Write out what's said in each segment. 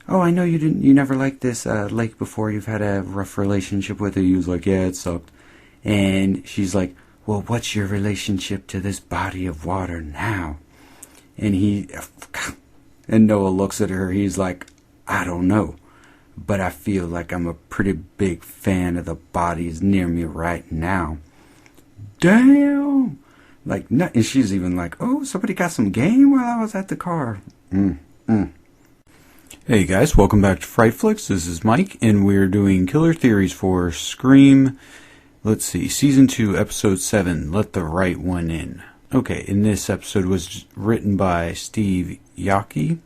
oh, I know you never liked this lake before. You've had a rough relationship with it. He was like, yeah, it sucked. And she's like, well, what's your relationship to this body of water now? And Noah looks at her. He's like, I don't know, but I feel like I'm a pretty big fan of the bodies near me right now. Damn! Like, and she's even like, oh, somebody got some game while I was at the car. Hey guys, welcome back to Fright Flicks. This is Mike, and we're doing killer theories for Scream. Let's see, Season 2, Episode 7, Let the Right One In. Okay, and this episode was written by Steve Yockey.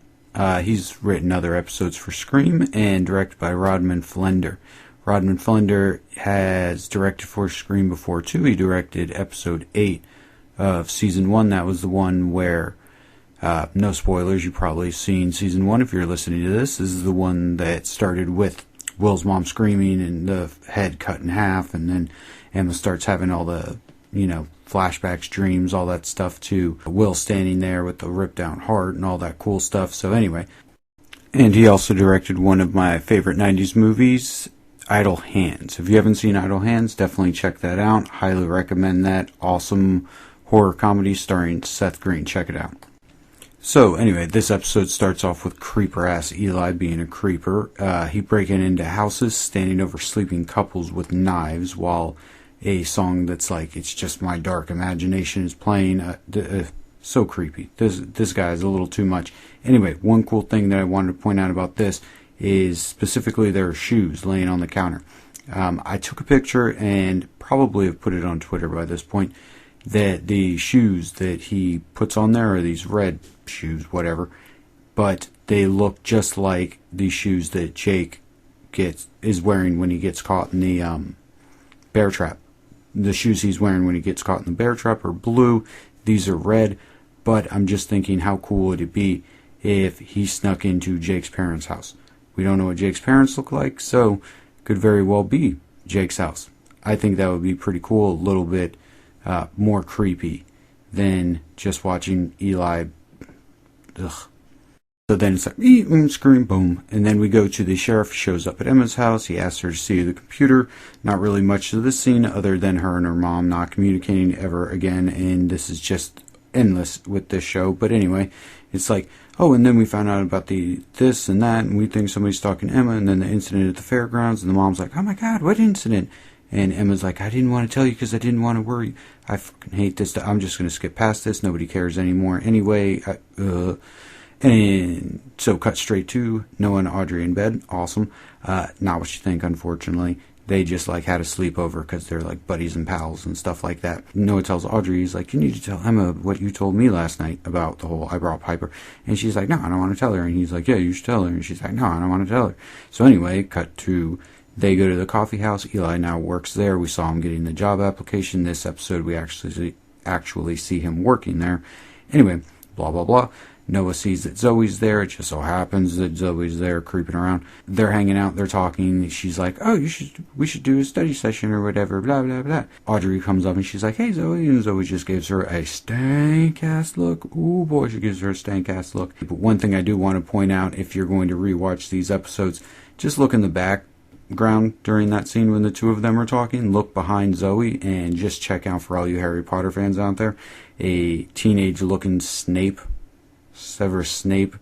He's written other episodes for Scream, and directed by Rodman Flender. Rodman Flender has directed for Scream before, too. He directed Episode 8 of Season 1. That was the one where, no spoilers, you've probably seen Season 1 if you're listening to this. This is the one that started with Will's mom screaming and the head cut in half, and then Emma starts having all the, flashbacks, dreams, all that stuff, to Will standing there with the ripped down heart and all that cool stuff. So anyway, and he also directed one of my favorite 90s movies, Idle Hands. If you haven't seen Idle Hands, definitely check that out. Highly recommend that. Awesome horror comedy starring Seth Green. Check it out. So anyway, this episode starts off with creeper-ass Eli being a creeper. He breaking into houses, standing over sleeping couples with knives, while a song that's like, It's Just My Dark Imagination is playing. So creepy. This guy is a little too much. Anyway, one cool thing that I wanted to point out about this is specifically there are shoes laying on the counter. I took a picture and probably have put it on Twitter by this point, that the shoes that he puts on there are these red shoes, whatever, but they look just like the shoes that Jake is wearing when he gets caught in the bear trap. The shoes he's wearing when he gets caught in the bear trap are blue. These are red, but I'm just thinking, how cool would it be if he snuck into Jake's parents' house? We don't know what Jake's parents look like, so could very well be Jake's house. I think that would be pretty cool, a little bit more creepy than just watching Eli. Ugh. So then it's like, scream, boom. And then we go to the sheriff. Shows up at Emma's house. He asks her to see the computer. Not really much to this scene other than her and her mom not communicating ever again. And this is just endless with this show. But anyway, it's like, oh, and then we found out about this and that, and we think somebody's stalking Emma, and then the incident at the fairgrounds, and the mom's like, oh my god, what incident? And Emma's like, I didn't want to tell you because I didn't want to worry you. I fucking hate this. I'm just going to skip past this. Nobody cares anymore. Anyway, and so cut straight to Noah and Audrey in bed. Awesome. Not what you think, unfortunately. They just had a sleepover because they're like buddies and pals and stuff like that. Noah tells Audrey, he's like, you need to tell Emma what you told me last night about the whole I brought Piper. And she's like, no, I don't want to tell her. And he's like, yeah, you should tell her. And she's like, no, I don't want to tell her. So anyway, cut to, they go to the coffee house. Eli now works there. We saw him getting the job application. This episode, we actually see him working there. Anyway, blah, blah, blah. Noah sees that Zoe's there. It just so happens that Zoe's there creeping around. They're hanging out. They're talking. She's like, oh, we should do a study session or whatever, blah, blah, blah. Audrey comes up and she's like, hey, Zoe. And Zoe just gives her a stank-ass look. Ooh, boy, she gives her a stank-ass look. But one thing I do want to point out, if you're going to rewatch these episodes, just look in the background during that scene when the two of them are talking. Look behind Zoe and just check out, for all you Harry Potter fans out there, a teenage-looking Severus Snape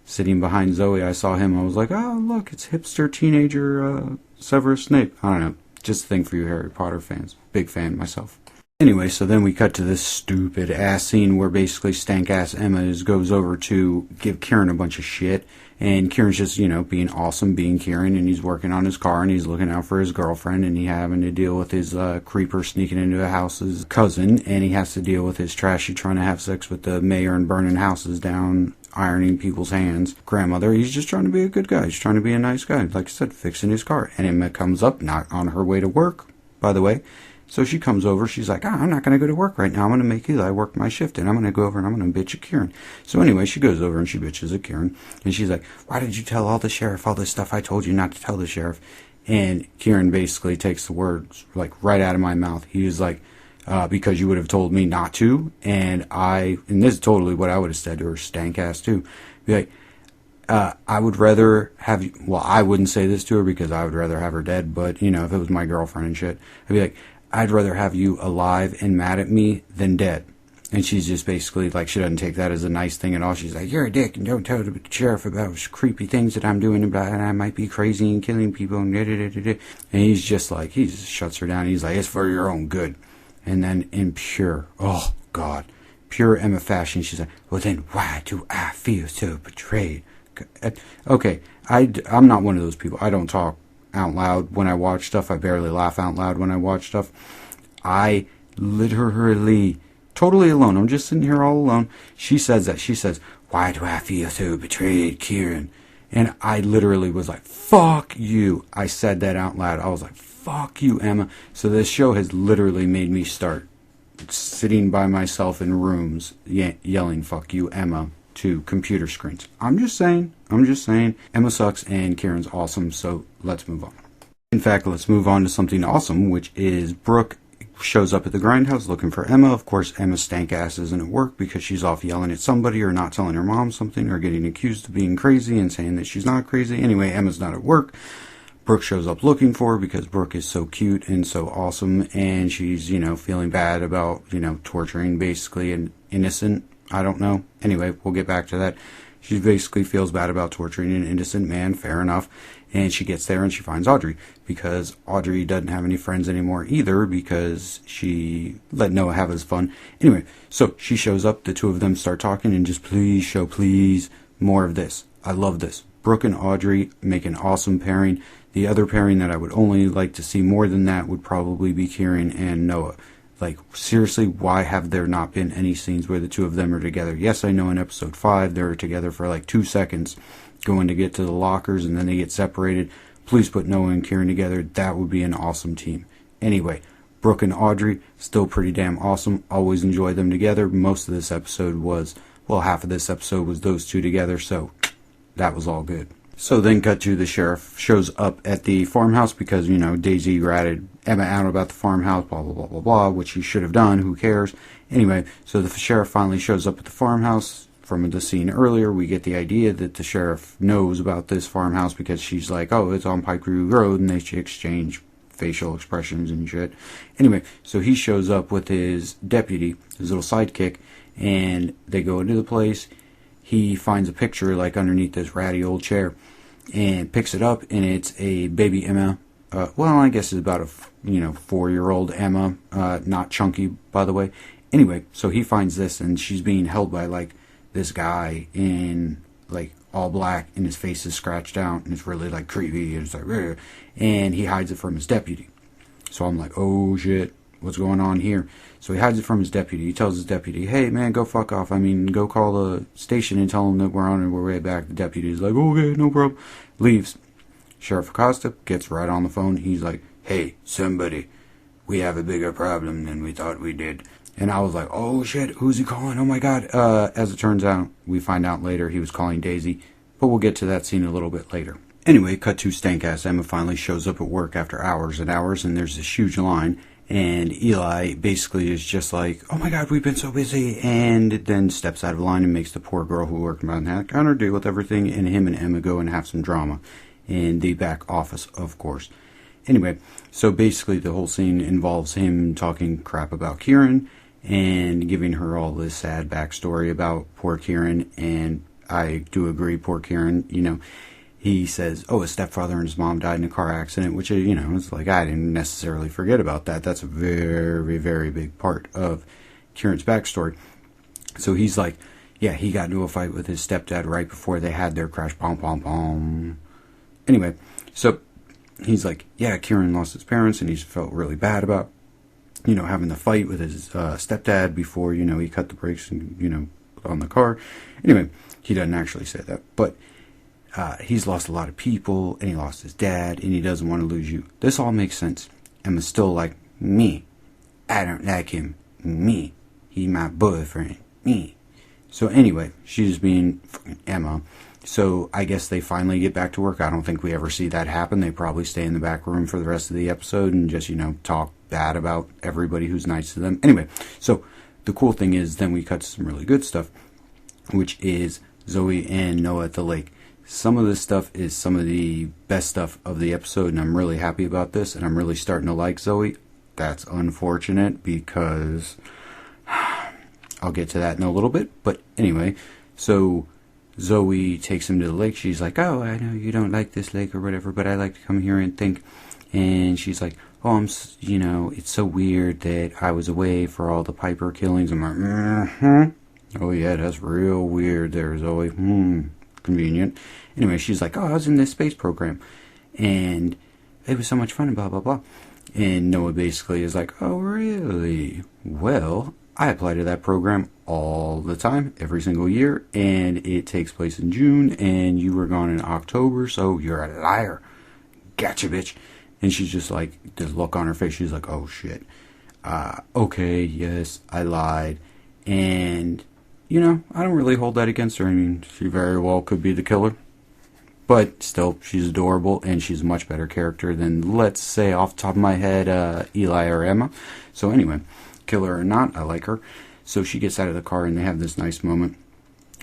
sitting behind Zoe. I saw him. I was like, oh, look, it's hipster teenager Severus Snape. I don't know. Just a thing for you Harry Potter fans. Big fan myself. Anyway, so then we cut to this stupid ass scene where basically stank ass Emma goes over to give Kieran a bunch of shit. And Kieran's just, being awesome, being Kieran, and he's working on his car, and he's looking out for his girlfriend, and he having to deal with his creeper sneaking into the house's cousin, and he has to deal with his trashy trying to have sex with the mayor and burning houses down, ironing people's hands grandmother. He's just trying to be a good guy. He's trying to be a nice guy. Like I said, fixing his car. And Emma comes up, not on her way to work, by the way. So she comes over, she's like, I'm not going to go to work right now. I'm going to make Eli work my shift, and I'm going to go over and I'm going to bitch at Kieran. So anyway, she goes over and she bitches at Kieran, and she's like, why did you tell all the sheriff all this stuff I told you not to tell the sheriff? And Kieran basically takes the words, right out of my mouth. He was like, because you would have told me not to, and this is totally what I would have said to her, stank ass too. Be like, I would rather have you, well, I wouldn't say this to her because I would rather have her dead, but, you know, if it was my girlfriend and shit, I'd be like, I'd rather have you alive and mad at me than dead. And she's just basically like, she doesn't take that as a nice thing at all. She's like, you're a dick and don't tell the sheriff about creepy things that I'm doing and I might be crazy and killing people and da-da-da-da-da. And he's just like, he just shuts her down. He's like, it's for your own good. And then in pure, oh God, pure Emma fashion, she's like, well then why do I feel so betrayed? Okay, I'm not one of those people. I don't talk out loud when I watch stuff. I barely laugh out loud when I watch stuff. I literally, totally alone. I'm just sitting here all alone. She says that. She says, why do I feel so betrayed, Kieran? And I literally was like, fuck you. I said that out loud. I was like, fuck you, Emma. So this show has literally made me start sitting by myself in rooms yelling, fuck you, Emma, to computer screens. I'm just saying. Emma sucks and Kieran's awesome, so let's move on. In fact, let's move on to something awesome, which is Brooke shows up at the grindhouse looking for Emma. Of course, Emma's stank ass isn't at work because she's off yelling at somebody or not telling her mom something or getting accused of being crazy and saying that she's not crazy. Anyway, Emma's not at work. Brooke shows up looking for her because Brooke is so cute and so awesome, and she's, you know, feeling bad about, you know, torturing basically an innocent, I don't know. Anyway, we'll get back to that. She basically feels bad about torturing an innocent man, fair enough. And she gets there and she finds Audrey because Audrey doesn't have any friends anymore either because she let Noah have his fun. Anyway, so she shows up, the two of them start talking and just please, more of this. I love this. Brooke and Audrey make an awesome pairing. The other pairing that I would only like to see more than that would probably be Kieran and Noah. Like, seriously, why have there not been any scenes where the two of them are together? Yes, I know in episode 5 they were together for like 2 seconds going to get to the lockers and then they get separated. Please put Noah and Kieran together. That would be an awesome team. Anyway, Brooke and Audrey, still pretty damn awesome. Always enjoy them together. Most of this episode was, well, half of this episode was those two together, so that was all good. So then cut to the sheriff shows up at the farmhouse because, you know, Daisy ratted Emma out about the farmhouse, blah, blah, blah, blah, blah, which he should have done. Who cares? Anyway, so the sheriff finally shows up at the farmhouse. From the scene earlier, we get the idea that the sheriff knows about this farmhouse because she's like, oh, it's on Pike Creek Road, and they exchange facial expressions and shit. Anyway, so he shows up with his deputy, his little sidekick, and they go into the place. He finds a picture like underneath this ratty old chair and picks it up, and it's a baby Emma. Well, I guess it's about a 4-year-old Emma, not chunky, by the way. Anyway, so he finds this, and she's being held by like this guy in like all black, and his face is scratched out, and it's really like creepy, and it's like, rrr, and he hides it from his deputy. So I'm like, oh shit, what's going on here? So he hides it from his deputy. He tells his deputy, hey man, go fuck off. I mean, go call the station and tell them that we're on our way back. The deputy's like, okay, no problem. Leaves. Sheriff Acosta gets right on the phone. He's like, hey, somebody, we have a bigger problem than we thought we did. And I was like, oh shit, who's he calling? Oh my god. As it turns out, we find out later he was calling Daisy. But we'll get to that scene a little bit later. Anyway, cut to stank-ass Emma finally shows up at work after hours and hours, and there's this huge line. And Eli basically is just like, oh my god, we've been so busy, and then steps out of line and makes the poor girl who worked behind that counter deal with everything, and him and Emma go and have some drama in the back office, of course. Anyway, so basically the whole scene involves him talking crap about Kieran and giving her all this sad backstory about poor Kieran, and I do agree, poor Kieran, he says, oh, his stepfather and his mom died in a car accident, which, it's like, I didn't necessarily forget about that. That's a very, very big part of Kieran's backstory. So he's like, yeah, he got into a fight with his stepdad right before they had their crash, pom, pom, pom. Anyway, so he's like, yeah, Kieran lost his parents, and he's felt really bad about, having the fight with his stepdad before, he cut the brakes and, on the car. Anyway, he doesn't actually say that, but he's lost a lot of people, and he lost his dad, and he doesn't want to lose you. This all makes sense. Emma's still like, me. I don't like him. Me. He my boyfriend. Me. So anyway, she's being fucking Emma. So I guess they finally get back to work. I don't think we ever see that happen. They probably stay in the back room for the rest of the episode and just, talk bad about everybody who's nice to them. Anyway, so the cool thing is then we cut to some really good stuff, which is Zoe and Noah at the lake. Some of this stuff is some of the best stuff of the episode, and I'm really happy about this, and I'm really starting to like Zoe. That's unfortunate because I'll get to that in a little bit. But anyway, so Zoe takes him to the lake. She's like, oh, I know you don't like this lake or whatever, but I like to come here and think. And she's like, oh, it's so weird that I was away for all the Piper killings. I'm like, oh yeah, that's real weird there, Zoe. Convenient. Anyway, she's like, oh, I was in this space program, and it was so much fun, blah, blah, blah. And Noah basically is like, oh, really? Well, I apply to that program all the time, every single year, and it takes place in June, and you were gone in October, so you're a liar. Gotcha, bitch. And she's just like, this look on her face, she's like, oh, shit. Okay, yes, I lied. And I don't really hold that against her. I mean, she very well could be the killer. But still, she's adorable, and she's a much better character than, let's say, off the top of my head, Eli or Emma. So anyway, killer or not, I like her. So she gets out of the car, and they have this nice moment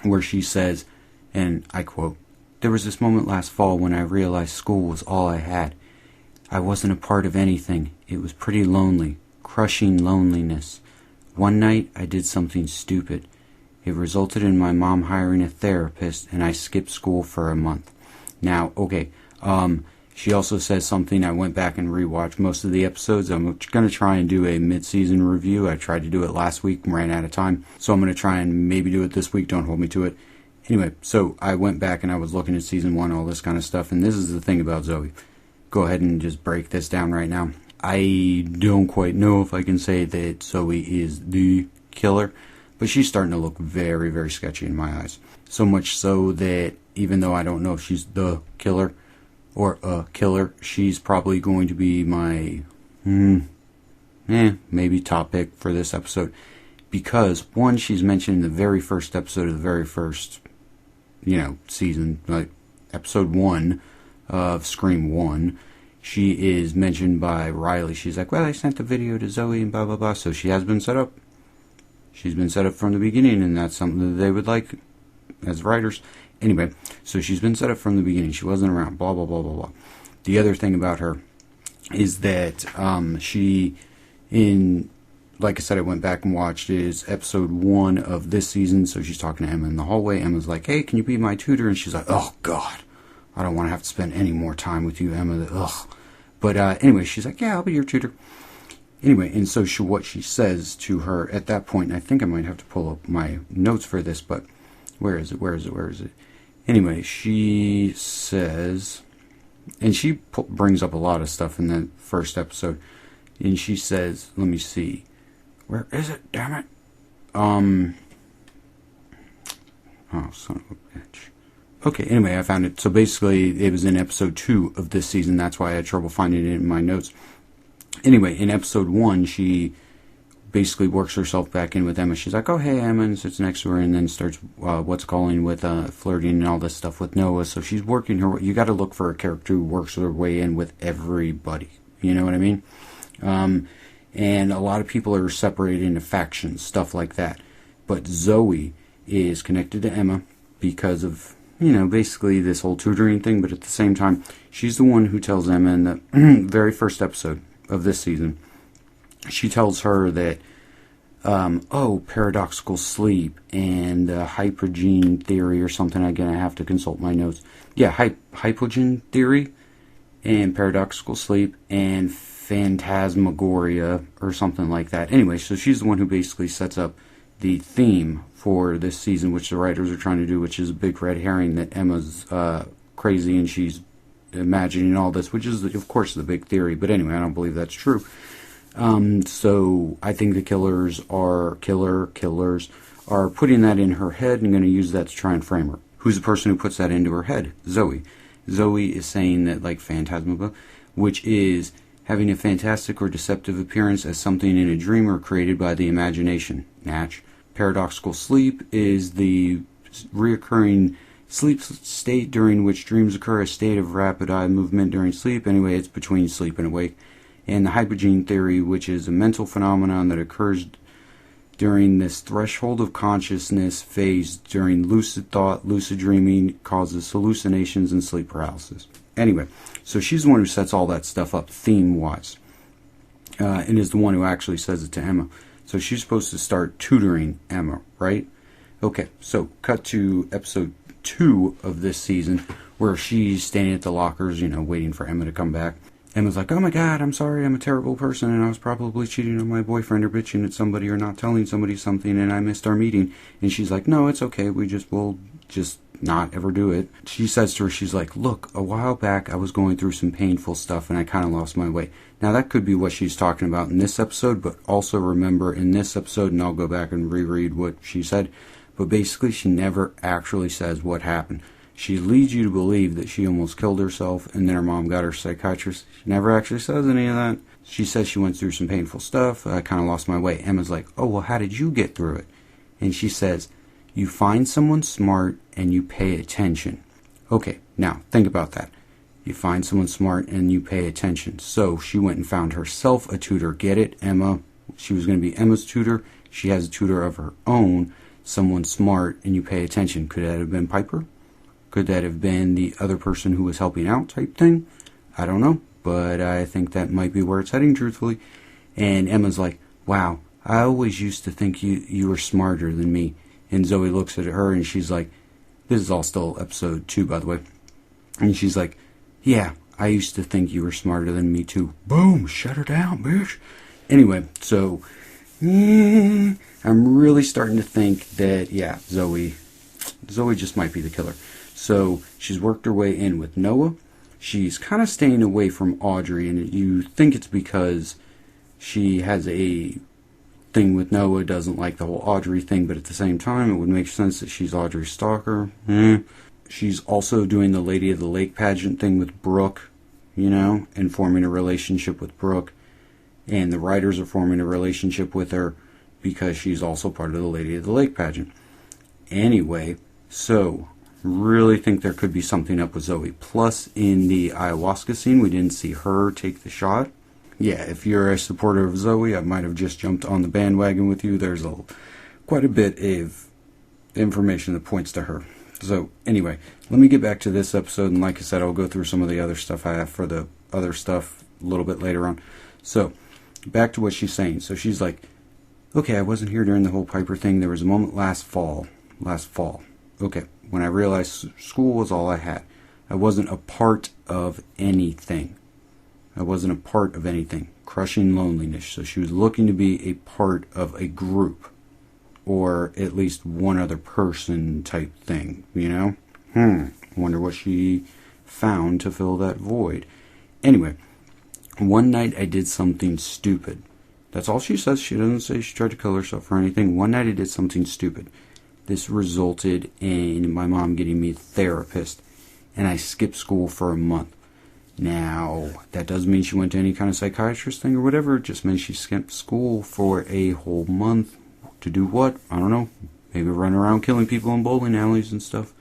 where she says, and I quote, there was this moment last fall when I realized school was all I had. I wasn't a part of anything. It was pretty lonely, crushing loneliness. One night, I did something stupid. It resulted in my mom hiring a therapist, and I skipped school for a month. Now, okay, she also says something. I went back and rewatched most of the episodes. I'm going to try and do a mid-season review. I tried to do it last week and ran out of time, so I'm going to try and maybe do it this week. Don't hold me to it. Anyway, so I went back and I was looking at season 1, all this kind of stuff, and this is the thing about Zoe. Go ahead and just break this down right now. I don't quite know if I can say that Zoe is the killer, but she's starting to look very, very sketchy in my eyes. So much so that even though I don't know if she's the killer or a killer, she's probably going to be my, maybe top pick for this episode. Because, one, she's mentioned in the very first episode of the very first, season, like episode 1 of Scream 1. She is mentioned by Riley. She's like, well, I sent the video to Zoe and blah, blah, blah. So she has been set up. She's been set up from the beginning, and that's something that they would like as writers. Anyway, so she's been set up from the beginning. She wasn't around, blah, blah, blah, blah, blah. The other thing about her is that like I said, I went back and watched, is episode 1 of this season. So she's talking to Emma in the hallway. Emma's like, hey, can you be my tutor? And she's like, oh, God, I don't want to have to spend any more time with you, Emma. Ugh. But anyway, she's like, yeah, I'll be your tutor. Anyway, and so what she says to her at that point, and I think I might have to pull up my notes for this, but where is it? Anyway, she says, and she brings up a lot of stuff in the first episode, and she says, let me see, where is it, damn it? Oh, son of a bitch. Okay, anyway, I found it. So basically, it was in episode 2 of this season. That's why I had trouble finding it in my notes. Anyway, in episode 1, she basically works herself back in with Emma. She's like, oh, hey, Emma, and sits next to her, and then starts with flirting and all this stuff with Noah. So she's working her way. You got to look for a character who works her way in with everybody. You know what I mean? And a lot of people are separated into factions, stuff like that. But Zoe is connected to Emma because of, basically this whole tutoring thing. But at the same time, she's the one who tells Emma in the very first episode of this season, she tells her that, paradoxical sleep and hypogene theory or something. Again, I have to consult my notes. Yeah, hypogene theory and paradoxical sleep and phantasmagoria or something like that. Anyway, so she's the one who basically sets up the theme for this season, which the writers are trying to do, which is a big red herring that Emma's crazy and she's imagining all this, which is, of course, the big theory. But anyway, I don't believe that's true. So I think the killers are putting that in her head and going to use that to try and frame her. Who's the person who puts that into her head? Zoe. Zoe is saying that, like, phantasma, which is having a fantastic or deceptive appearance as something in a dream or created by the imagination. Natch. Paradoxical sleep is the reoccurring sleep state during which dreams occur, a state of rapid eye movement during sleep. Anyway, it's between sleep and awake. And the hypogene theory, which is a mental phenomenon that occurs during this threshold of consciousness phase during lucid thought, lucid dreaming causes hallucinations and sleep paralysis. Anyway, so she's the one who sets all that stuff up theme-wise, and is the one who actually says it to Emma. So she's supposed to start tutoring Emma, right? Okay, so cut to episode 2 of this season, where she's standing at the lockers, waiting for Emma to come back. Emma's like, oh my god, I'm sorry, I'm a terrible person, and I was probably cheating on my boyfriend or bitching at somebody or not telling somebody something, and I missed our meeting. And she's like, no, it's okay, we'll just not ever do it. She says to her, she's like, look, a while back I was going through some painful stuff and I kind of lost my way. Now that could be what she's talking about in this episode, but also remember in this episode, and I'll go back and reread what she said, but basically she never actually says what happened. She leads you to believe that she almost killed herself and then her mom got her psychiatrist. She never actually says any of that. She says she went through some painful stuff. I kind of lost my way. Emma's like, oh, well, how did you get through it? And she says, you find someone smart and you pay attention. Okay, now think about that. You find someone smart and you pay attention. So she went and found herself a tutor. Get it? Emma. She was going to be Emma's tutor. She has a tutor of her own. Someone smart and you pay attention. Could that have been Piper? Could that have been the other person who was helping out type thing? I don't know, but I think that might be where it's heading, truthfully. And Emma's like, wow, I always used to think you were smarter than me. And Zoe looks at her and she's like, this is all still episode 2, by the way. And she's like, yeah, I used to think you were smarter than me too. Boom, shut her down, bitch. Anyway, so I'm really starting to think that, yeah, Zoe just might be the killer. So she's worked her way in with Noah. She's kind of staying away from Audrey, and you think it's because she has a thing with Noah, doesn't like the whole Audrey thing, but at the same time, it would make sense that she's Audrey's stalker. She's also doing the Lady of the Lake pageant thing with Brooke, and forming a relationship with Brooke. And the writers are forming a relationship with her because she's also part of the Lady of the Lake pageant. Anyway, so really think there could be something up with Zoe. Plus, in the ayahuasca scene, we didn't see her take the shot. Yeah, if you're a supporter of Zoe, I might have just jumped on the bandwagon with you. There's quite a bit of information that points to her. So, anyway, let me get back to this episode, and like I said, I'll go through some of the other stuff I have for the other stuff a little bit later on. So, back to what she's saying. So she's like, okay, I wasn't here during the whole Piper thing. There was a moment last fall. Okay, when I realized school was all I had. I wasn't a part of anything. Crushing loneliness. So she was looking to be a part of a group. Or at least one other person type thing, Wonder what she found to fill that void. Anyway, one night I did something stupid. That's all she says. She doesn't say she tried to kill herself or anything. One night I did something stupid. This resulted in my mom getting me a therapist, and I skipped school for a month. Now, that doesn't mean she went to any kind of psychiatrist thing or whatever. It just means she skipped school for a whole month. To do what? I don't know. Maybe run around killing people in bowling alleys and stuff.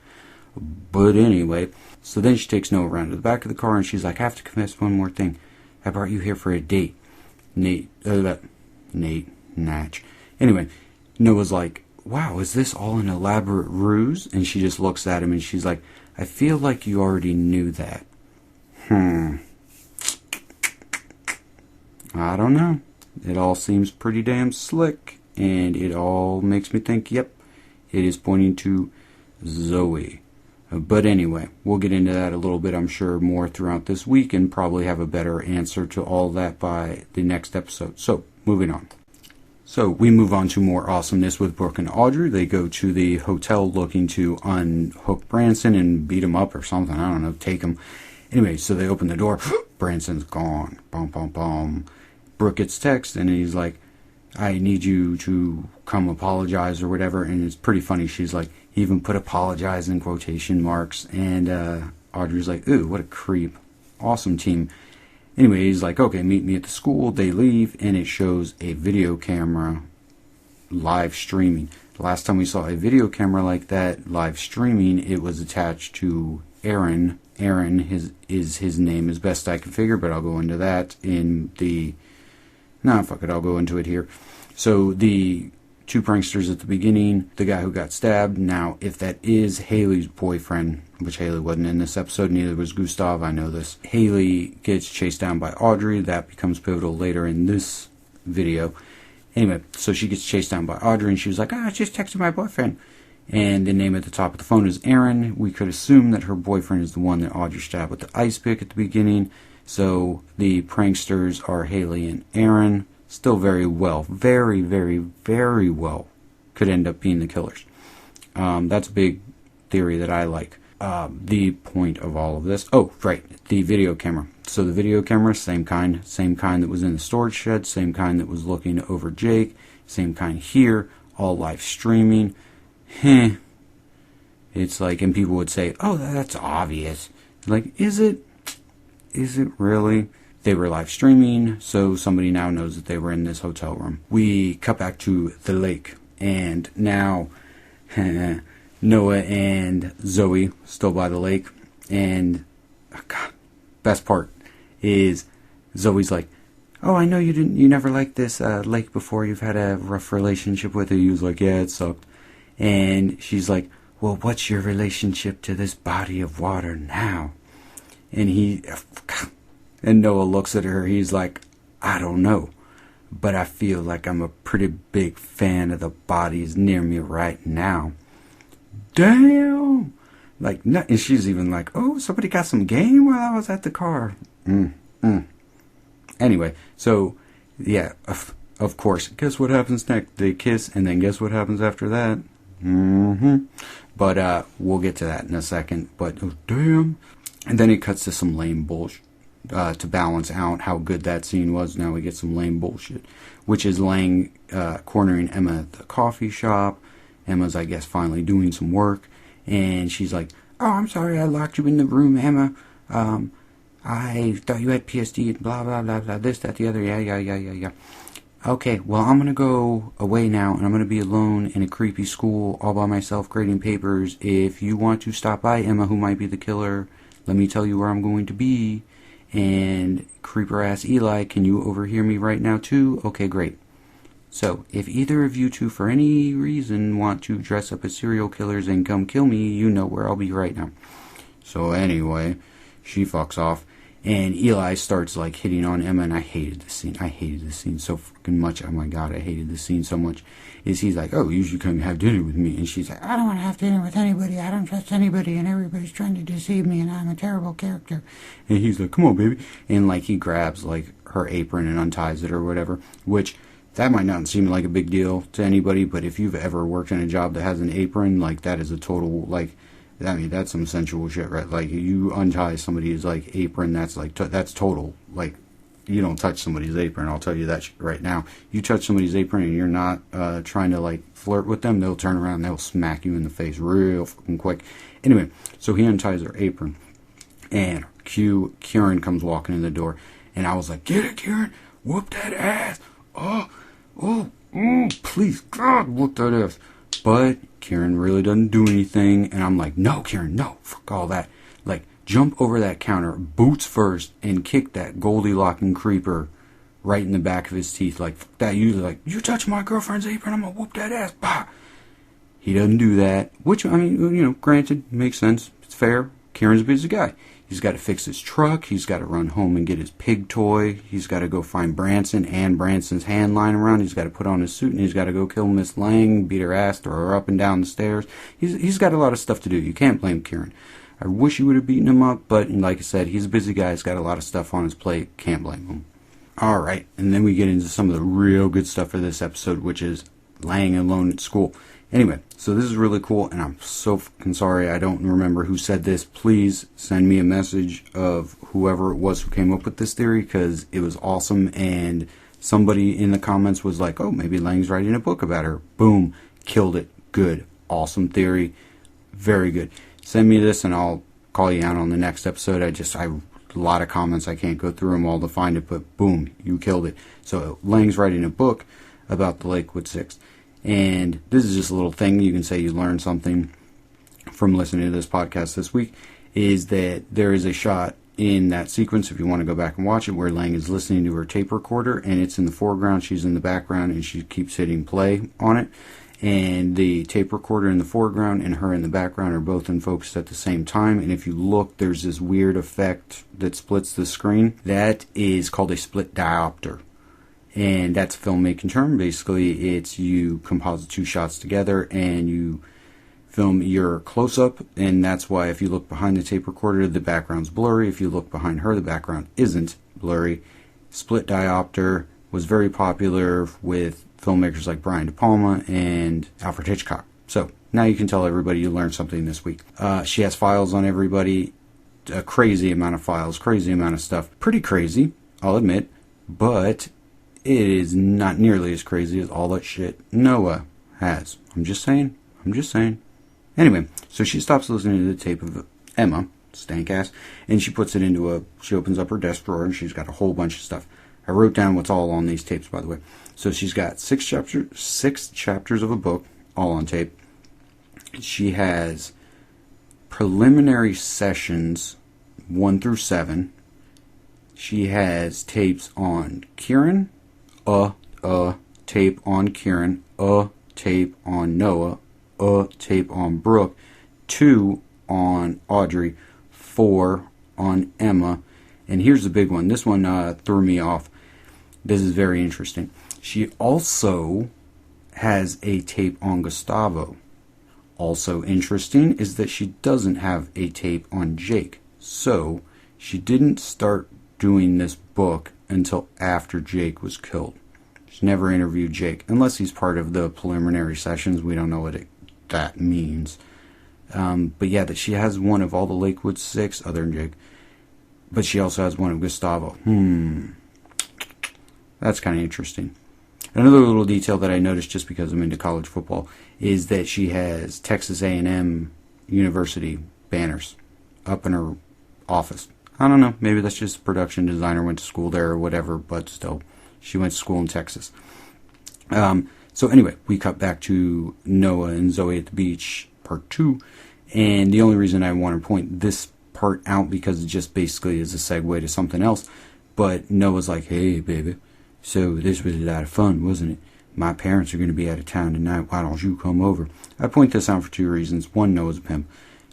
But anyway, so then she takes Noah around to the back of the car and she's like, I have to confess one more thing. I brought you here for a date. Natch. Anyway, Noah's like, wow, is this all an elaborate ruse? And she just looks at him and she's like, I feel like you already knew that. I don't know. It all seems pretty damn slick. And it all makes me think, yep, it is pointing to Zoe. But anyway, we'll get into that a little bit, I'm sure, more throughout this week and probably have a better answer to all that by the next episode. So, moving on. So, we move on to more awesomeness with Brooke and Audrey. They go to the hotel looking to unhook Branson and beat him up or something. I don't know, take him. Anyway, so they open the door. Branson's gone. Boom, boom, boom. Brooke gets text and he's like, I need you to come apologize or whatever. And it's pretty funny. She's like, he even put apologize in quotation marks. And Audrey's like, ooh, what a creep. Awesome team. Anyway, he's like, okay, meet me at the school. They leave, and it shows a video camera live streaming. The last time we saw a video camera like that live streaming, it was attached to Aaron. Aaron is his name as best I can figure, but I'll go into that in the... I'll go into it here. So the two pranksters at the beginning, the guy who got stabbed. Now, if that is Haley's boyfriend, which Haley wasn't in this episode, neither was Gustav, I know this. Haley gets chased down by Audrey. That becomes pivotal later in this video. Anyway, so she gets chased down by Audrey, and she was like, I just texted my boyfriend. And the name at the top of the phone is Aaron. We could assume that her boyfriend is the one that Audrey stabbed with the ice pick at the beginning. So the pranksters are Haley and Aaron. Still very well, very, very, very well could end up being the killers. That's a big theory that I like. The point of all of this. Oh, right, the video camera. So the video camera, same kind that was in the storage shed, same kind that was looking over Jake, same kind here, all live streaming. It's like, and people would say, oh, that's obvious. Like, is it? Is it really? They were live streaming, so somebody now knows that they were in this hotel room. We cut back to the lake, and now Noah and Zoe still by the lake, and best part is Zoe's like, oh, I know you never liked this lake before. You've had a rough relationship with it. He was like, yeah, it sucked. And she's like, well, what's your relationship to this body of water now? And Noah looks at her. He's like, I don't know, but I feel like I'm a pretty big fan of the bodies near me right now. Damn! Like, and she's even like, oh, somebody got some game while I was at the car. Anyway, so, yeah, of course. Guess what happens next? They kiss, and then guess what happens after that? But we'll get to that in a second. But, oh, damn. And then it cuts to some lame bullshit. To balance out how good that scene was, now we get some lame bullshit, which is Lang cornering Emma at the coffee shop. Emma's, I guess, finally doing some work, and she's like, oh, I'm sorry I locked you in the room, Emma. I thought you had PSD and blah, blah, blah, blah, this, that, the other, yeah. Okay, well, I'm going to go away now, and I'm going to be alone in a creepy school all by myself grading papers. If you want to stop by, Emma, who might be the killer, let me tell you where I'm going to be. And creeper-ass Eli, can you overhear me right now too? Okay, great. So, if either of you two for any reason want to dress up as serial killers and come kill me, you know where I'll be right now. So anyway, she fucks off. And Eli starts like hitting on Emma, and I hated this scene so fucking much. Oh my god, I hated this scene so much. He's like, oh, you should come have dinner with me. And she's like, I don't want to have dinner with anybody. I don't trust anybody, and everybody's trying to deceive me, and I'm a terrible character. And he's like, come on, baby. And like he grabs like her apron and unties it or whatever, which that might not seem like a big deal to anybody, but if you've ever worked in a job that has an apron, like that is a total, like, I mean, that's some sensual shit, right? Like, you untie somebody's, like, apron, that's, like, that's total. Like, you don't touch somebody's apron, I'll tell you that shit right now. You touch somebody's apron and you're not trying to, like, flirt with them, they'll turn around and they'll smack you in the face real fucking quick. Anyway, so he unties her apron, and Kieran comes walking in the door, and I was like, get it, Kieran, whoop that ass, oh, please, God, whoop that ass. But Kieran really doesn't do anything, and I'm like, no, Kieran, no, fuck all that. Like, jump over that counter, boots first, and kick that Goldilocking creeper right in the back of his teeth. Like, fuck that, you touch my girlfriend's apron, I'm gonna whoop that ass, bah. He doesn't do that, which, I mean, you know, granted, makes sense, it's fair. Kieran's a busy guy. He's got to fix his truck, he's got to run home and get his pig toy, he's got to go find Branson and Branson's hand lying around, he's got to put on his suit, and he's got to go kill Miss Lang, beat her ass, throw her up and down the stairs. He's got a lot of stuff to do. You can't blame Kieran. I wish he would have beaten him up, but like I said, he's a busy guy, he's got a lot of stuff on his plate, can't blame him. Alright, and then we get into some of the real good stuff for this episode, which is Lang alone at school. Anyway, so this is really cool, and I'm so fucking sorry I don't remember who said this. Please send me a message of whoever it was who came up with this theory, because it was awesome, and somebody in the comments was like, oh, maybe Lang's writing a book about her. Boom, killed it. Good. Awesome theory. Very good. Send me this, and I'll call you out on the next episode. A lot of comments, I can't go through them all to find it, but boom, you killed it. So Lang's writing a book about the Lakewood Six. And this is just a little thing you can say you learned something from listening to this podcast this week, is that there is a shot in that sequence, if you want to go back and watch it, where Lang is listening to her tape recorder, and it's in the foreground, she's in the background, and she keeps hitting play on it. And the tape recorder in the foreground and her in the background are both in focus at the same time. And if you look, there's this weird effect that splits the screen. That is called a split diopter. And that's a filmmaking term. Basically, it's you composite two shots together and you film your close-up. And that's why if you look behind the tape recorder, the background's blurry. If you look behind her, the background isn't blurry. Split diopter was very popular with filmmakers like Brian De Palma and Alfred Hitchcock. So now you can tell everybody you learned something this week. She has files on everybody, a crazy amount of files, crazy amount of stuff. Pretty crazy, I'll admit, but it is not nearly as crazy as all that shit Noah has. I'm just saying. Anyway, so she stops listening to the tape of Emma, stank ass, and she puts it into she opens up her desk drawer and she's got a whole bunch of stuff. I wrote down what's all on these tapes, by the way. So she's got six chapters of a book, all on tape. She has preliminary sessions 1 through 7. She has tapes on Kieran, tape on Kieran, tape on Noah, tape on Brooke, 2 on Audrey, 4 on Emma, and here's the big one. This one threw me off. This is very interesting. She also has a tape on Gustavo. Also interesting is that she doesn't have a tape on Jake. So she didn't start doing this book until after Jake was killed. She never interviewed Jake, unless he's part of the preliminary sessions. We don't know what that means. But yeah, that she has one of all the Lakewood 6 other than Jake. But she also has one of Gustavo. That's kind of interesting. Another little detail that I noticed just because I'm into college football is that she has Texas A&M University banners up in her office. I don't know. Maybe that's just a production designer, went to school there or whatever, but still, she went to school in Texas. So anyway, we cut back to Noah and Zoe at the beach, part 2. And the only reason I want to point this part out because it just basically is a segue to something else. But Noah's like, hey, baby. So this was a lot of fun, wasn't it? My parents are going to be out of town tonight. Why don't you come over? I point this out for 2 reasons. One, Noah's a pimp.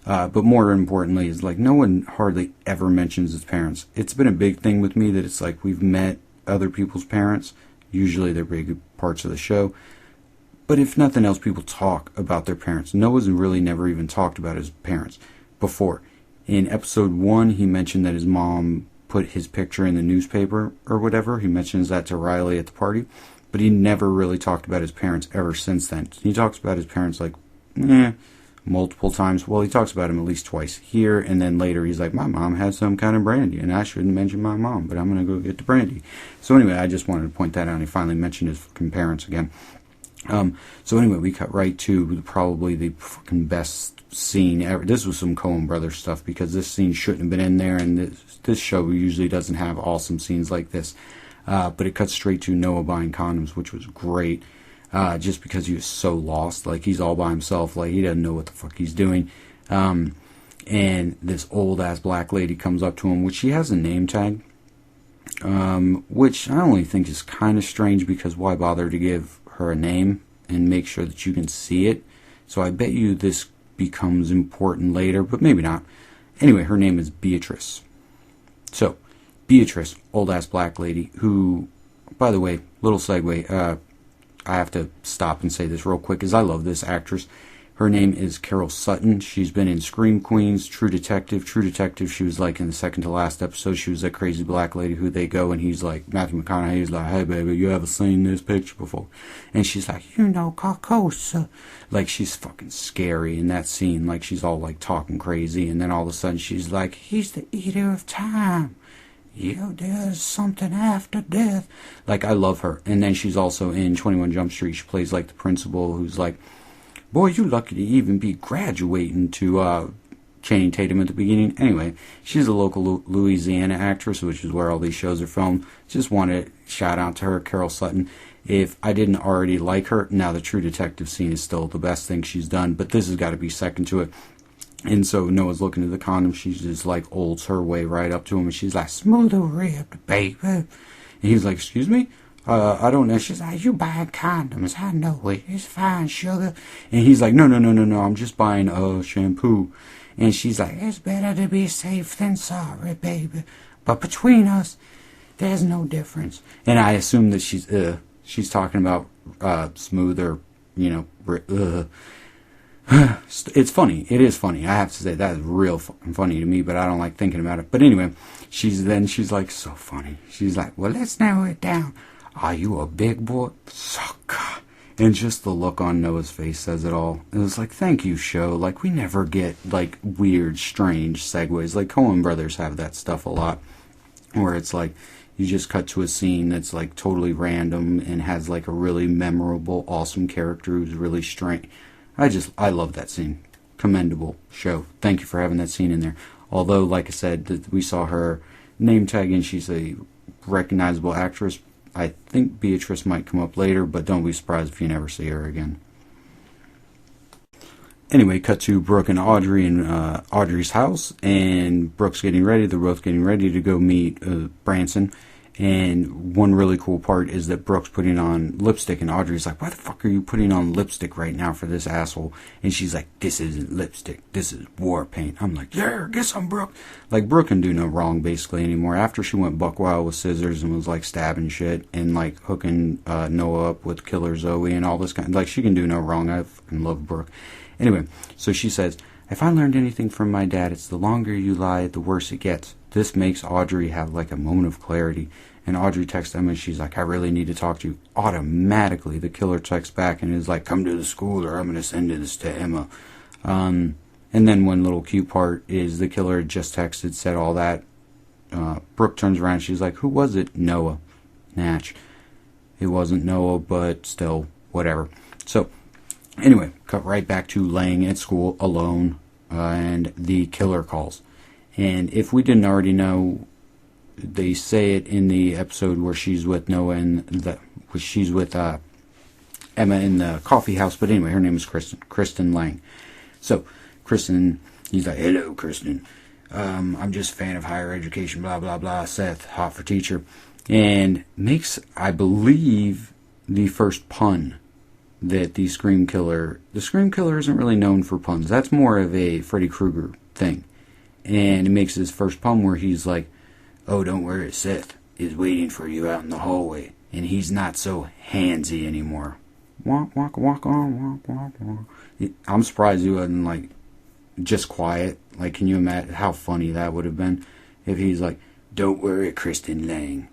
But more importantly is like no one hardly ever mentions his parents. It's been a big thing with me that it's like we've met other people's parents. Usually they're big parts of the show. But if nothing else, people talk about their parents. Noah's really never even talked about his parents before. In episode 1, he mentioned that his mom put his picture in the newspaper or whatever. He mentions that to Riley at the party. But he never really talked about his parents ever since then. He talks about his parents like, multiple times. Well, he talks about him at least twice here, and then later he's like, my mom had some kind of brandy, and I shouldn't mention my mom, but I'm going to go get the brandy. So anyway, I just wanted to point that out. He finally mentioned his fucking parents again. So anyway, we cut right to probably the fucking best scene ever. This was some Coen Brothers stuff, because this scene shouldn't have been in there, and this show usually doesn't have awesome scenes like this. But it cuts straight to Noah buying condoms, which was great. Just because he was so lost. Like, he's all by himself. Like, he doesn't know what the fuck he's doing. And this old-ass black lady comes up to him, which she has a name tag. Which I only think is kind of strange, because why bother to give her a name and make sure that you can see it? So I bet you this becomes important later, but maybe not. Anyway, her name is Beatrice. So, Beatrice, old-ass black lady, who, by the way, little segue, I have to stop and say this real quick, because I love this actress. Her name is Carol Sutton. She's been in Scream Queens, True Detective. True Detective, she was like in the second to last episode. She was that crazy black lady who they go and he's like, Matthew McConaughey's like, hey baby, you ever seen this picture before? And she's like, you know, Carcosa. Like, she's fucking scary in that scene. Like, she's all like talking crazy, and then all of a sudden she's like, he's the eater of time. There's something after death. Like, I love her. And then she's also in 21 Jump Street. She plays like the principal who's like, boy, you lucky to even be graduating to Channing Tatum at the beginning. Anyway, she's a local Louisiana actress, which is where all these shows are filmed. Just want to shout out to her, Carol Sutton. If I didn't already like her, now the True Detective scene is still the best thing she's done, but this has got to be second to it. And so Noah's looking at the condom. She just like olds her way right up to him, and she's like, "Smooth ribbed, baby." And he's like, "Excuse me? I don't know." She's like, "You buying condoms? I know it. It's fine, sugar." And he's like, "No. I'm just buying shampoo." And she's like, "It's better to be safe than sorry, baby. But between us, there's no difference." And I assume that she's talking about smoother, It's funny. It is funny. I have to say that is real funny to me, but I don't like thinking about it. But anyway, she's like, so funny. She's like, "Well, let's narrow it down. Are you a big boy?" Sucker. And just the look on Noah's face says it all. It was like, thank you, show. Like, we never get, like, weird, strange segues. Like, Coen Brothers have that stuff a lot, where it's like, you just cut to a scene that's, like, totally random and has, like, a really memorable, awesome character who's really strange. I love that scene. Commendable show. Thank you for having that scene in there. Although, like I said, we saw her name tag and she's a recognizable actress. I think Beatrice might come up later, but don't be surprised if you never see her again. Anyway, cut to Brooke and Audrey in Audrey's house, and Brooke's getting ready. They're both getting ready to go meet Branson. And one really cool part is that Brooke's putting on lipstick, and Audrey's like, "Why the fuck are you putting on lipstick right now for this asshole?" And she's like, "This isn't lipstick. This is war paint." I'm like, "Yeah, get some, Brooke." Like, Brooke can do no wrong, basically, anymore. After she went buck wild with scissors and was, like, stabbing shit and, like, hooking Noah up with Killer Zoe and all this kind of... Like, she can do no wrong. I fucking love Brooke. Anyway, so she says, "If I learned anything from my dad, it's the longer you lie, the worse it gets." This makes Audrey have, like, a moment of clarity. And Audrey texts Emma, and she's like, "I really need to talk to you." Automatically, the killer texts back and is like, "Come to the school or I'm going to send this to Emma." And then one little cute part is the killer just texted, said all that. Brooke turns around, she's like, "Who was it?" "Noah." Natch. It wasn't Noah, but still, whatever. So, anyway, cut right back to laying at school alone, and the killer calls. And if we didn't already know, they say it in the episode where she's with Noah and she's with Emma in the coffee house. But anyway, her name is Kristen Lang. So Kristen, he's like, "Hello, Kristen. I'm just a fan of higher education, blah, blah, blah. Seth, hot for teacher." And makes, I believe, the first pun that the Scream Killer isn't really known for puns. That's more of a Freddy Krueger thing. And it makes his first pun where he's like, "Oh, don't worry, Seth is waiting for you out in the hallway, and he's not so handsy anymore." Walk, walk, walk on, walk, walk, walk. I'm surprised he wasn't, like, just quiet. Like, can you imagine how funny that would have been if he's like, "Don't worry, Kristen Lang,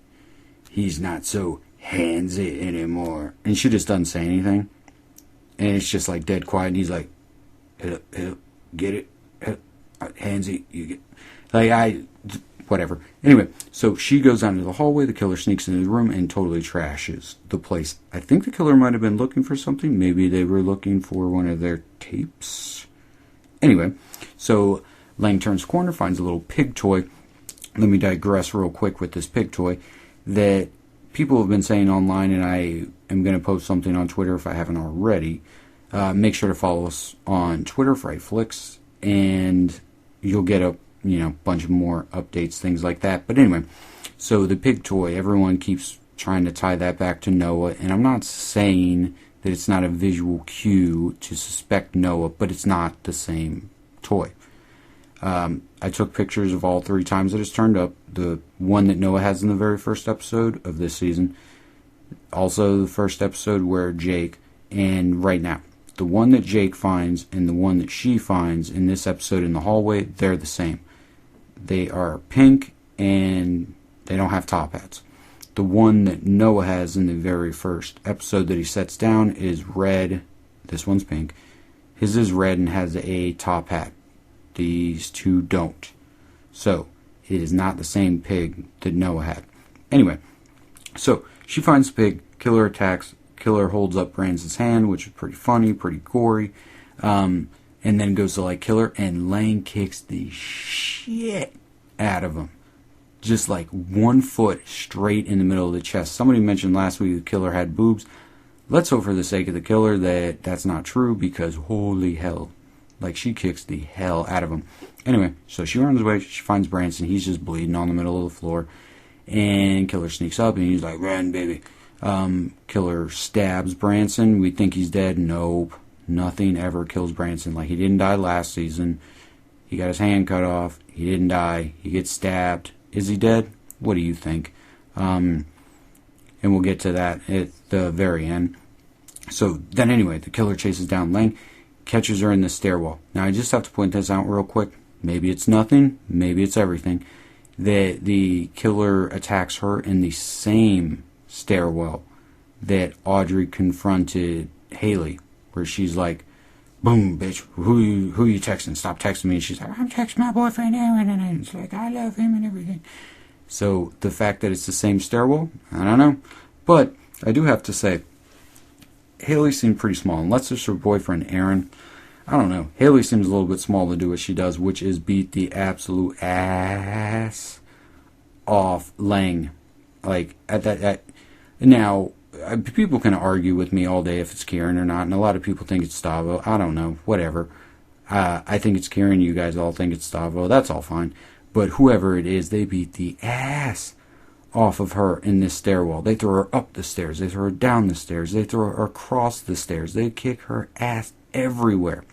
he's not so handsy anymore." And she just doesn't say anything. And it's just, like, dead quiet, and he's like, hello, get it? Handsy, you get... Like, whatever. Anyway, so she goes out into the hallway, the killer sneaks into the room and totally trashes the place. I think the killer might have been looking for something. Maybe they were looking for one of their tapes. Anyway, so Lang turns the corner, finds a little pig toy. Let me digress real quick with this pig toy that people have been saying online, and I am going to post something on Twitter if I haven't already. Make sure to follow us on Twitter, Fright Flicks, and you'll get a bunch of more updates, things like that. But anyway, so the pig toy, everyone keeps trying to tie that back to Noah, and I'm not saying that it's not a visual cue to suspect Noah, but it's not the same toy. I took pictures of all 3 times that it's turned up. The one that Noah has in the very first episode of this season, also the first episode where Jake, and right now, the one that Jake finds and the one that she finds in this episode in the hallway, they're the same. They are pink and they don't have top hats. The one that Noah has in the very first episode that he sets down is red. This one's pink. His is red and has a top hat. These two don't. So, it is not the same pig that Noah had. Anyway, so she finds the pig, killer attacks, killer holds up Branson's hand, which is pretty funny, pretty gory, and then goes to like killer, and Lang kicks the shit out of him. Just like 1 foot straight in the middle of the chest. Somebody mentioned last week the killer had boobs. Let's hope for the sake of the killer that that's not true, because holy hell, Like, she kicks the hell out of him. Anyway, so she runs away. She finds Branson. He's just bleeding on the middle of the floor. And Killer sneaks up, and he's like, run, baby. Killer stabs Branson. We think he's dead. Nope. Nothing ever kills Branson. Like, he didn't die last season. He got his hand cut off. He didn't die. He gets stabbed. Is he dead? What do you think? And we'll get to that at the very end. So then anyway, the killer chases down Lang, catches her in the stairwell. Now I just have to point this out real quick. Maybe it's nothing, maybe it's everything. That the killer attacks her in the same stairwell that Audrey confronted Haley, where she's like, boom, bitch, who you texting? Stop texting me. And she's like, I'm texting my boyfriend Aaron, and it's like, I love him and everything. So the fact that it's the same stairwell, I don't know. But I do have to say, Haley seemed pretty small. Unless it's her boyfriend Aaron, I don't know. Haley seems a little bit small to do what she does, which is beat the absolute ass off Lang. Like, now, people can argue with me all day if it's Kieran or not, and a lot of people think it's Stavo. I don't know. Whatever. I think it's Kieran. You guys all think it's Stavo. That's all fine. But whoever it is, they beat the ass off of her in this stairwell. They throw her up the stairs. They throw her down the stairs. They throw her across the stairs. They kick her ass everywhere.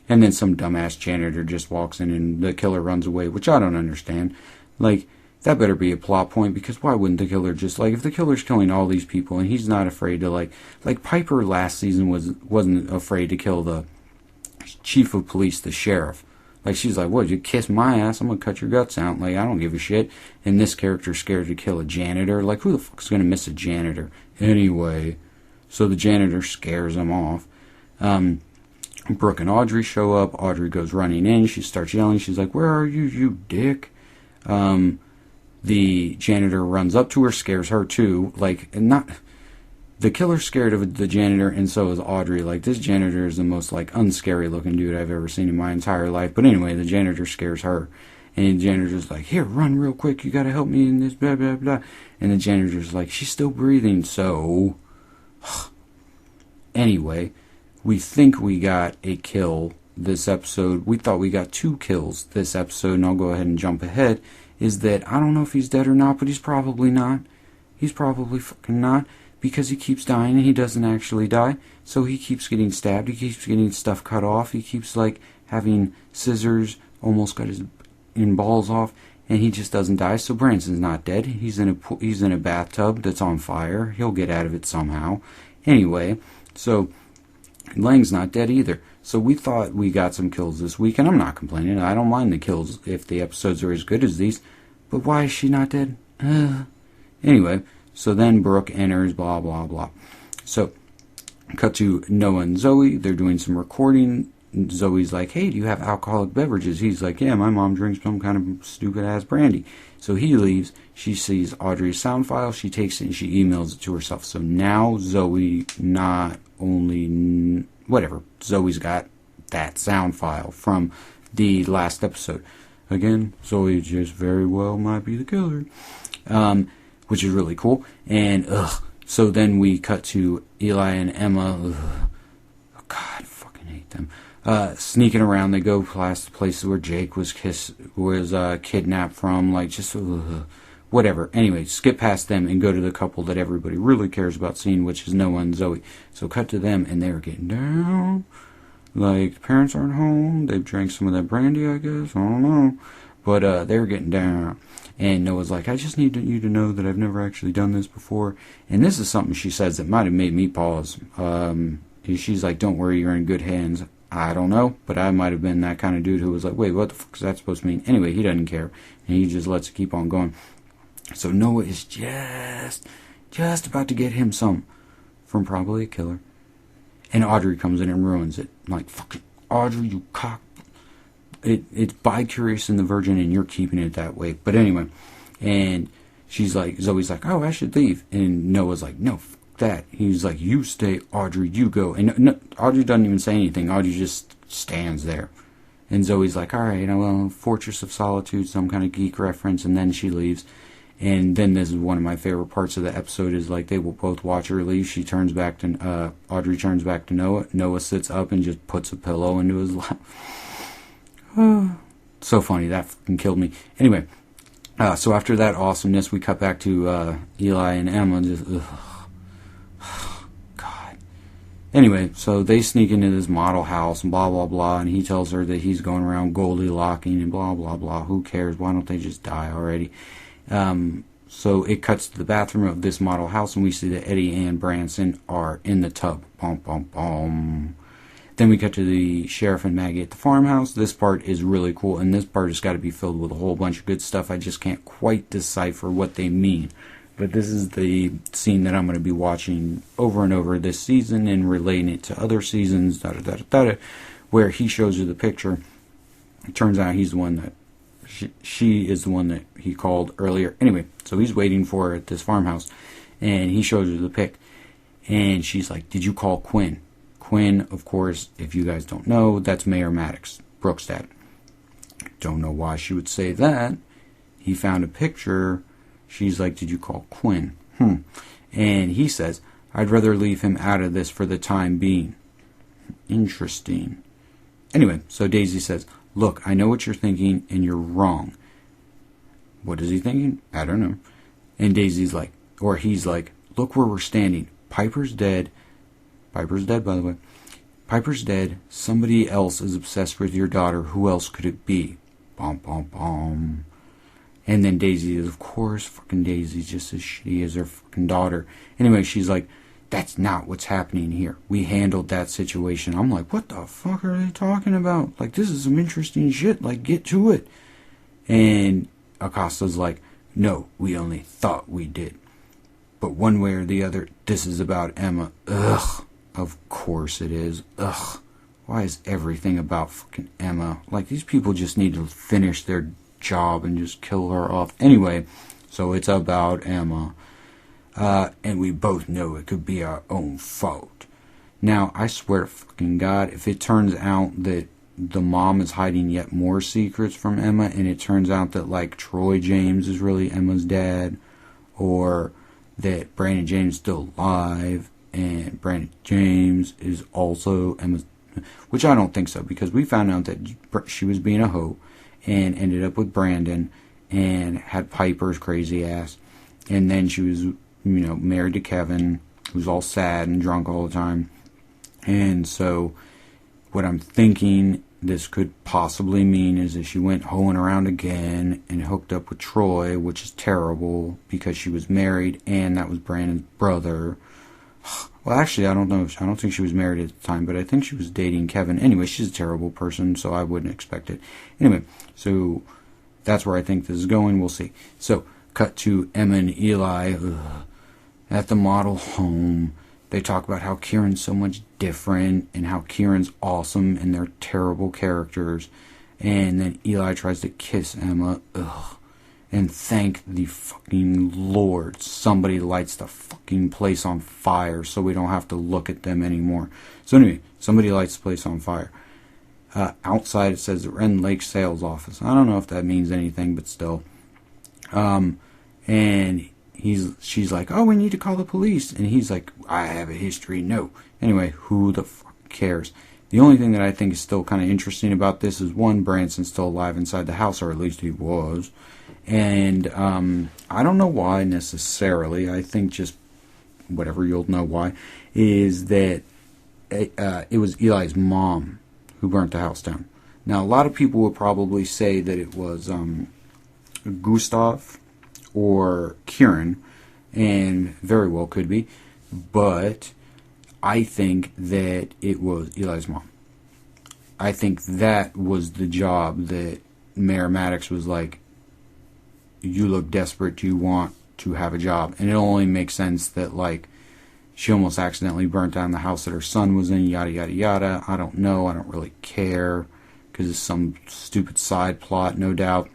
And then some dumbass janitor just walks in and the killer runs away, which I don't understand. Like, that better be a plot point, because why wouldn't the killer just, like, if the killer's killing all these people and he's not afraid to, like Piper last season wasn't afraid to kill the chief of police, the sheriff. Like, she's like, what, you kiss my ass, I'm gonna cut your guts out. Like, I don't give a shit. And this character's scared to kill a janitor. Like, who the fuck's gonna miss a janitor? Anyway, so the janitor scares him off. Brooke and Audrey show up. Audrey goes running in. She starts yelling. She's like, where are you, you dick? The janitor runs up to her, scares her too. Like, not... The killer's scared of the janitor, and so is Audrey. Like, this janitor is the most, like, unscary looking dude I've ever seen in my entire life. But anyway, the janitor scares her. And the janitor's like, here, run real quick. You gotta help me in this, blah, blah, blah. And the janitor's like, she's still breathing, so... Anyway, we think we got a kill this episode. We thought we got 2 kills this episode, and I'll go ahead and jump ahead. Is that, I don't know if he's dead or not, but he's probably not. He's probably fucking not. Because he keeps dying and he doesn't actually die. So he keeps getting stabbed. He keeps getting stuff cut off. He keeps, like, having scissors almost cut his balls off. And he just doesn't die. So Branson's not dead. He's in a bathtub that's on fire. He'll get out of it somehow. Anyway, so Lang's not dead either. So we thought we got some kills this week. And I'm not complaining. I don't mind the kills if the episodes are as good as these. But why is she not dead? Anyway... So then Brooke enters, blah, blah, blah. So, cut to Noah and Zoe. They're doing some recording. Zoe's like, hey, do you have alcoholic beverages? He's like, yeah, my mom drinks some kind of stupid-ass brandy. So he leaves. She sees Audrey's sound file. She takes it and she emails it to herself. So now Zoe not only... Whatever. Zoe's got that sound file from the last episode. Again, Zoe just very well might be the killer. Which is really cool. And, so then we cut to Eli and Emma. Oh, God, I fucking hate them. Sneaking around. They go past the places where Jake was kidnapped from. Like, just, whatever. Anyway, skip past them and go to the couple that everybody really cares about seeing, which is Noah and Zoe. So cut to them, and they're getting down. Like, the parents aren't home. They've drank some of that brandy, I guess. I don't know. But they're getting down. And Noah's like, I just need you to know that I've never actually done this before. And this is something she says that might have made me pause. She's like, don't worry, you're in good hands. I don't know, but I might have been that kind of dude who was like, wait, what the fuck is that supposed to mean? Anyway, he doesn't care. And he just lets it keep on going. So Noah is just about to get him some from probably a killer. And Audrey comes in and ruins it. I'm like, fucking Audrey, you cock. It's bi-curious and the virgin, and you're keeping it that way. But anyway, and she's like, Zoe's like, oh, I should leave. And Noah's like, no, fuck that. He's like, you stay, Audrey, you go. And no, Audrey doesn't even say anything. Audrey just stands there. And Zoe's like, all right, well, Fortress of Solitude, some kind of geek reference. And then she leaves. And then this is one of my favorite parts of the episode is like they will both watch her leave. She turns back to Audrey turns back to Noah. Noah sits up and just puts a pillow into his lap. So funny, that fucking killed me. Anyway, so after that awesomeness, we cut back to Eli and Emma. Just God. Anyway, so they sneak into this model house and blah blah blah, and he tells her that he's going around Goldilocking and blah blah blah. Who cares? Why don't they just die already? So it cuts to the bathroom of this model house, and we see that Eddie and Branson are in the tub. Bum, bum, bum. Then we cut to the sheriff and Maggie at the farmhouse. This part is really cool, and this part has got to be filled with a whole bunch of good stuff. I just can't quite decipher what they mean. But this is the scene that I'm going to be watching over and over this season and relating it to other seasons, where he shows you the picture. It turns out he's the one that she is the one that he called earlier. Anyway, so he's waiting for her at this farmhouse, and he shows her the pic, and she's like, "Did you call Quinn?" Quinn, of course, if you guys don't know, that's Mayor Maddox, Brooke's dad. Don't know why she would say that. He found a picture. She's like, "Did you call Quinn?" And he says, "I'd rather leave him out of this for the time being." Interesting. Anyway, so Daisy says, "Look, I know what you're thinking, and you're wrong." What is he thinking? I don't know. And Daisy's like, or he's like, "Look where we're standing. Piper's dead." Piper's dead, by the way. Piper's dead. Somebody else is obsessed with your daughter. Who else could it be? Bom, bom, bom. And then Daisy is, of course, fucking Daisy's just as shitty as her fucking daughter. Anyway, she's like, "That's not what's happening here. We handled that situation." I'm like, what the fuck are they talking about? Like, this is some interesting shit. Like, get to it. And Acosta's like, "No, we only thought we did. But one way or the other, this is about Emma." Ugh. Of course it is. Ugh. Why is everything about fucking Emma? Like, these people just need to finish their job and just kill her off. Anyway, so it's about Emma. And we both know it could be our own fault. Now, I swear to fucking God, if it turns out that the mom is hiding yet more secrets from Emma, and it turns out that, like, Troy James is really Emma's dad, or that Brandon James is still alive, and Brandon James is also Emma's, which I don't think so, because we found out that she was being a hoe and ended up with Brandon and had Piper's crazy ass, and then she was, married to Kevin, who's all sad and drunk all the time. And so what I'm thinking this could possibly mean is that she went hoeing around again and hooked up with Troy, which is terrible because she was married and that was Brandon's brother. Well, actually, I don't know. I don't think she was married at the time, but I think she was dating Kevin. Anyway, she's a terrible person, so I wouldn't expect it. Anyway, so that's where I think this is going. We'll see. So, cut to Emma and Eli at the model home. They talk about how Kieran's so much different and how Kieran's awesome and they're terrible characters. And then Eli tries to kiss Emma. And thank the fucking Lord somebody lights the fucking place on fire so we don't have to look at them anymore. So anyway, somebody lights the place on fire. Outside it says the Ren Lake Sales Office. I don't know if that means anything, but still. And she's like, "Oh, we need to call the police." And he's like, "I have a history." No. Anyway, who the fuck cares? The only thing that I think is still kind of interesting about this is, one, Branson's still alive inside the house, or at least he was. And I don't know why necessarily. I think just whatever, you'll know why, is that it was Eli's mom who burnt the house down. Now, a lot of people would probably say that it was Gustav or Kieran, and very well could be, but I think that it was Eli's mom. I think that was the job that Mayor Maddox was like, "You look desperate, do you want to have a job?" And it only makes sense that, like, she almost accidentally burnt down the house that her son was in, yada, yada, yada. I don't know. I don't really care, because it's some stupid side plot, no doubt.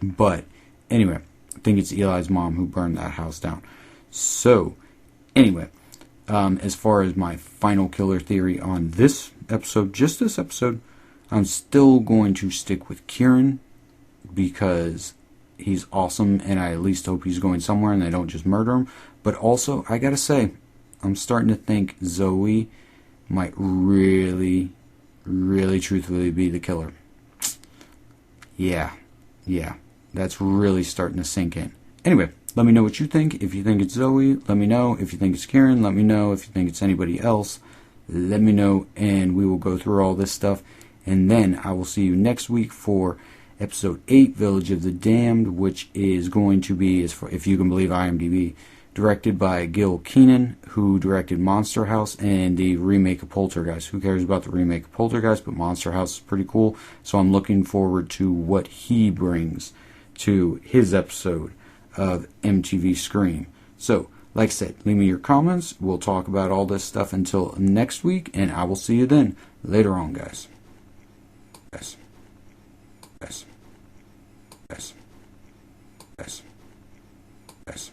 But anyway, I think it's Eli's mom who burned that house down. So, anyway, as far as my final killer theory on this episode, just this episode, I'm still going to stick with Kieran, because he's awesome, and I at least hope he's going somewhere and they don't just murder him. But also, I gotta say, I'm starting to think Zoe might really, really truthfully be the killer. Yeah, that's really starting to sink in. Anyway, let me know what you think. If you think it's Zoe, let me know. If you think it's Kieran, let me know. If you think it's anybody else, let me know, and we will go through all this stuff. And then I will see you next week for episode 8, Village of the Damned, which is going to be, if you can believe IMDb, directed by Gil Keenan, who directed Monster House and the remake of Poltergeist. Who cares about the remake of Poltergeist, but Monster House is pretty cool. So I'm looking forward to what he brings to his episode of MTV Scream. So, like I said, leave me your comments. We'll talk about all this stuff until next week, and I will see you then. Later on, guys. Yes. Yes. Yes. Yes. Yes.